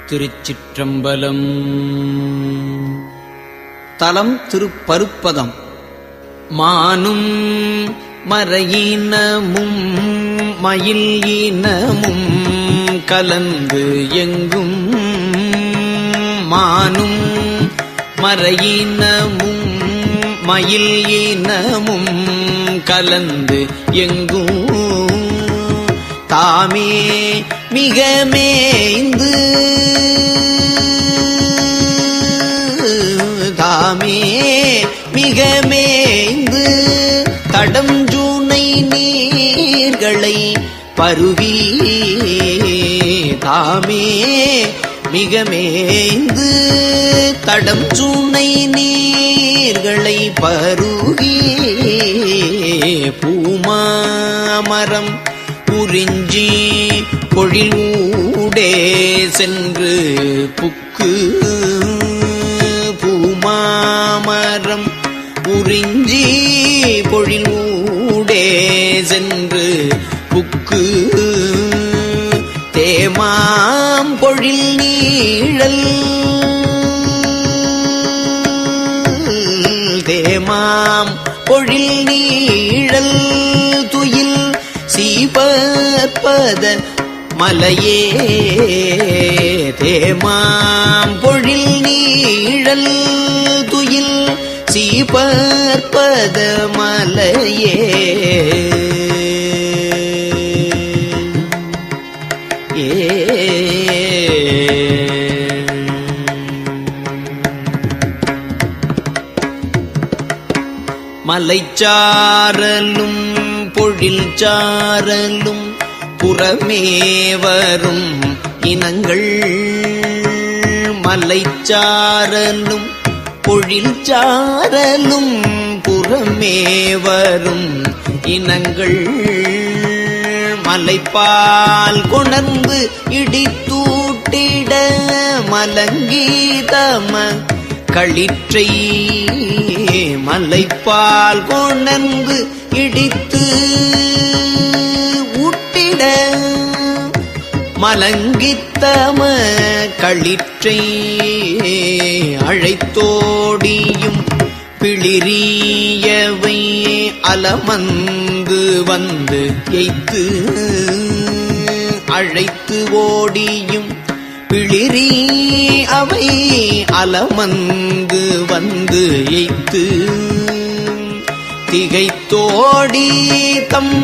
திருச்சிற்றம்பலம். தலம் திருப்பருப்பதம். மானும் மறையினமும் மயில் இனமும் கலந்து எங்கும், மானும் மறையினமும் மயில் இனமும் கலந்து எங்கும், தாமே மிக மேய்ந்து தாமே மிக மேய்ந்து தடஞ்சூனை நீர்களை பருகி, தாமே மிக மேய்ந்து தடஞ்சூனை நீர்களை பருகி, பூமாமரம் குறிஞ்சி பொழில் ஊடே சென்று புக்கு, பூமாமரம் குறிஞ்சி பொழில் ஊடே சென்று புக்கு, தேமாம் பொழில் நீழல் தேமாம் பொழில் நீழல் துயில் சீபற்பத மலையே, தேமாம் பொழில் நீழல் துயில் சீபற்பத மலையே. மலைச்சாரலும் பொழில் சாரலும் புறமே வரும் இனங்கள், மலைச்சாரலும் பொழில் சாரலும் புறமே வரும் இனங்கள், மலைப்பால் கொணர்ந்து இடித்தூட்டிட மலங்கீதம களிற்றை, மலைப்பால் கொணர்ந்து இடித்து ஊட்டிட மலங்கித்தம களிற்றை, அழைத்தோடியும் பிளிரியவை அலமந்து வந்து எய்த்து, அழைத்து ஓடியும் பிளிரி அவை அலமந்து வந்து எய்த்து, திகைத்தோடி தம்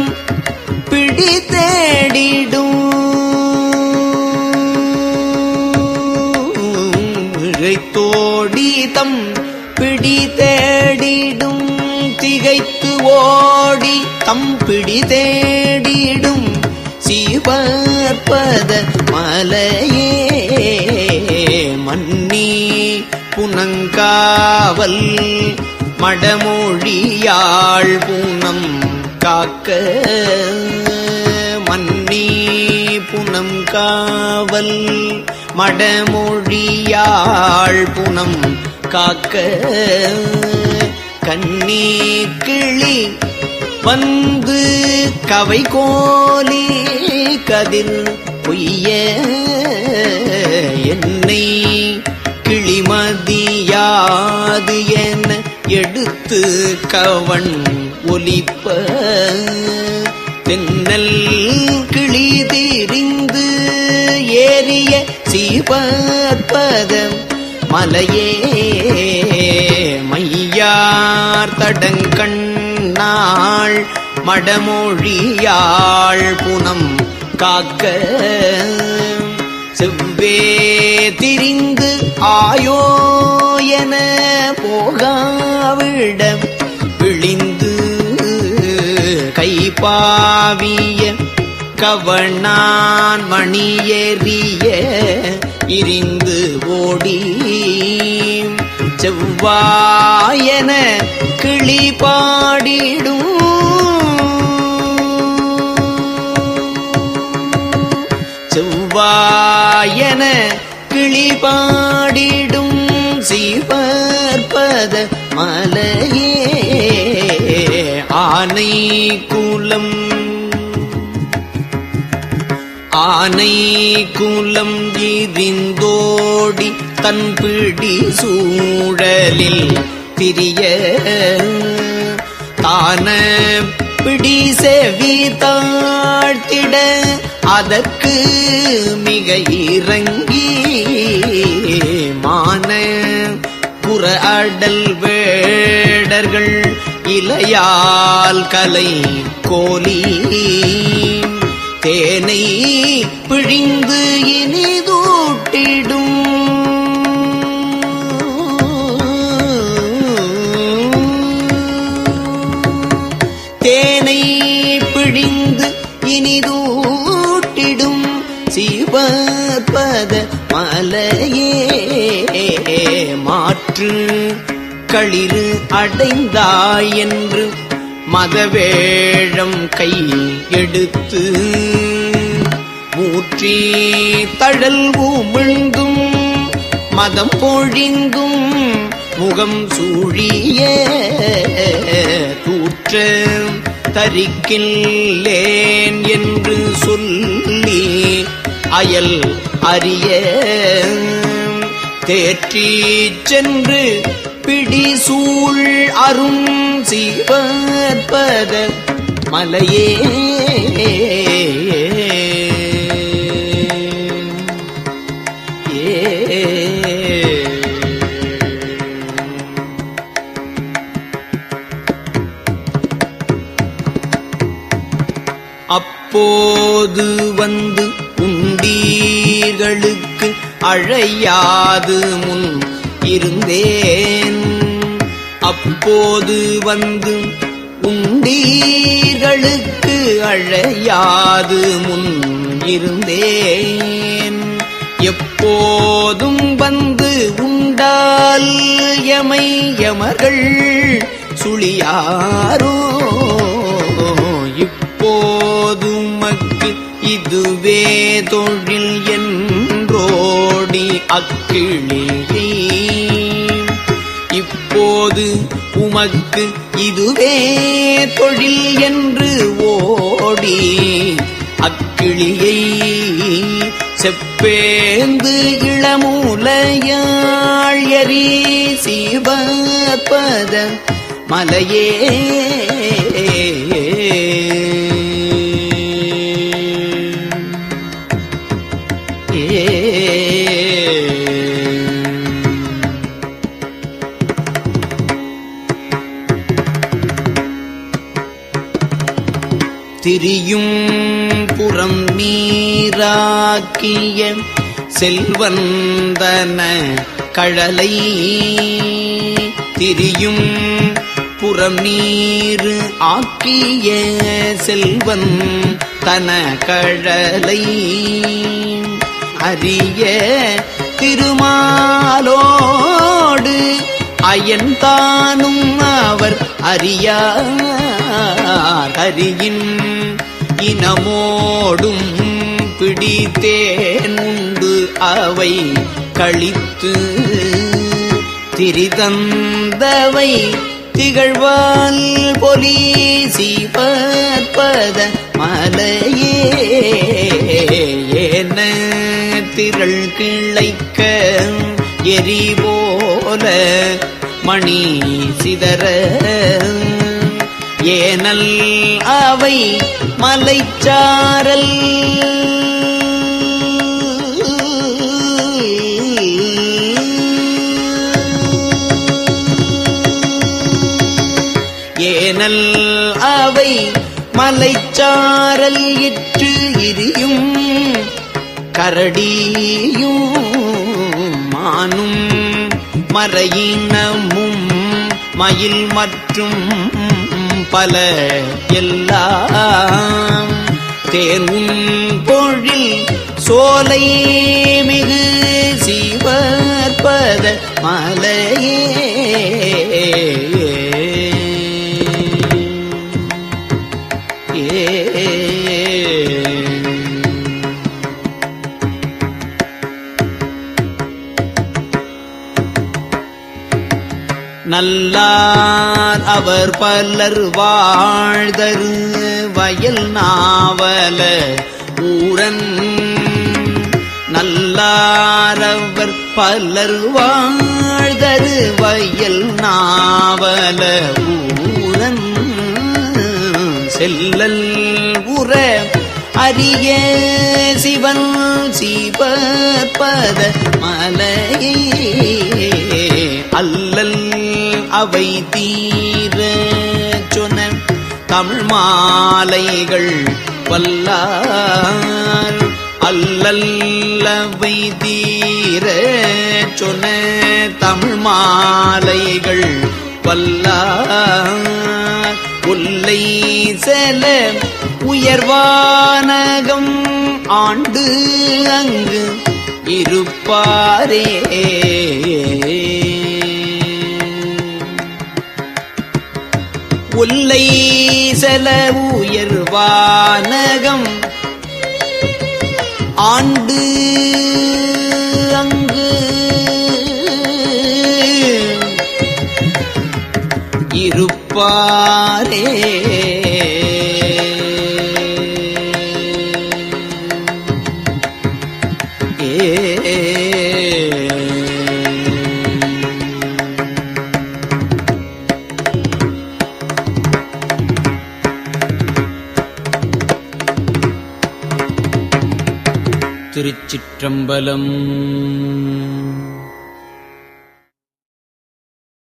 பிடி தேடிடும், திகைத்தோடி தம் பிடி தேடிடும், திகைத்து ஓடி தம் பிடி தேடிடும் சீவற்பத மலையே, மன்னி புனங்காவல் மடமொழியாள் பூனம் காக்க, மன்னி புனம் காவல் மடமொழியாள் புனம் காக்க, கண்ணி கிளி வந்து கவை கோலி கதிர் பொய்ய, என்னை கிளிமதியாது என எடுத்து கவன் ஒலிப்ப, தென்னல் கிளி திரிந்து ஏறிய சீபற்பத மலையே, மையார் தடங்கண்ணாள் மடமொழியாள் புனம் காக்க, செவ்வே திரிந்து ஆயோ என போகாவிடம் விழிந்து, கைப்பாவிய கவனான் மணியெறிய இரிந்து ஓடி, செவ்வாயன கிளி பாடிடும், செவ்வாயன கிளி பாடிடும் சீவற்பத மலையே, ஆனை கூலம் ஆனை குலம் எரிந்தோடி தன் பிடி சூழலில் திரிய தான பிடி செவி தாழ்த்திட அதற்கு மிக இறங்கி மான புற அடல் வேடர்கள் இலையால் கலை கோலி தேனை பிழிந்து இனிதூட்டிடும் தேனை பிழிந்து இனிதூட்டிடும் சிவபத மலையே மாற்று களிறு அடைந்தாய் என்று மதவேழம் கை எடுத்து மூற்றி தழல் உமிழ்ந்தும் மதம் பொழிந்தும் முகம் சூழிய தூற்ற தரிக்கில்லேன் என்று சொல்லி அயல் அறிய தேற்றிச் சென்று பிடி சூழ் அரும் சிவபத மலையே அப்போது வந்து உண்டீர்களுக்கு அழையாது முன் இருந்தேன் அப்போது வந்து உண்டீர்களுக்கு அழையாது முன் இருந்தேன் எப்போதும் வந்து உண்டால் எமை எமர்கள் சுழியாரோ இப்போதுமக்கு இதுவே தொழில் என்றோடி அக்கிழியை இப்போது உமக்கு இதுவே தொழில் என்று ஓடி அக்கிழியை செப்பேந்து இளமூலையாள் எரி சிவபத மலையே திரியும் புறம் நீராக்கிய செல்வந்தன கழலை திரியும் புறம் நீர் ஆக்கிய செல்வன் தன கழலை அரிய திருமாலோடு அயன்தானும் அவர் அறியார் அரியின் இனமோடும் பிடித்தேன் உண்டு அவை கழித்து திரிதந்தவை திகழ்வால் பொலி சிவபத மலையே ஏன திரள் கிளைக்க எரிபோல மணி சிதற ஏனல் அவை மலைச்சாரல் ஏனல் அவை மலைச்சாரல் இற்று இரியும் கரடியும் மானும் மறையினமும் மயில் மற்றும் பல எல்லாம் தேனும் பொழில் சோலை மிகு சிவபத மலையே நல்லார் அவர் பலர் வாழ்தரு வயல் நாவல ஊரன் நல்லாரவர் பலர் வாழ்தரு வயல் நாவல ஊரன் செல்லல் உற அரிய சிவன் சிவபத மலையே அல்லல் அவை தீர சொன்ன தமிழ் மாலைகள் வல்லார் அல்லல்லவை தீர சொன்ன தமிழ் மாலைகள் வல்லார் கொல்லை செல உயர்வானகம் ஆண்டு அங்கு இருப்பாரே ஒல்லை செல உயர்வானகம் ஆண்டு அங்கு இருப்பாரே திருச்சிற்றம்பலம்.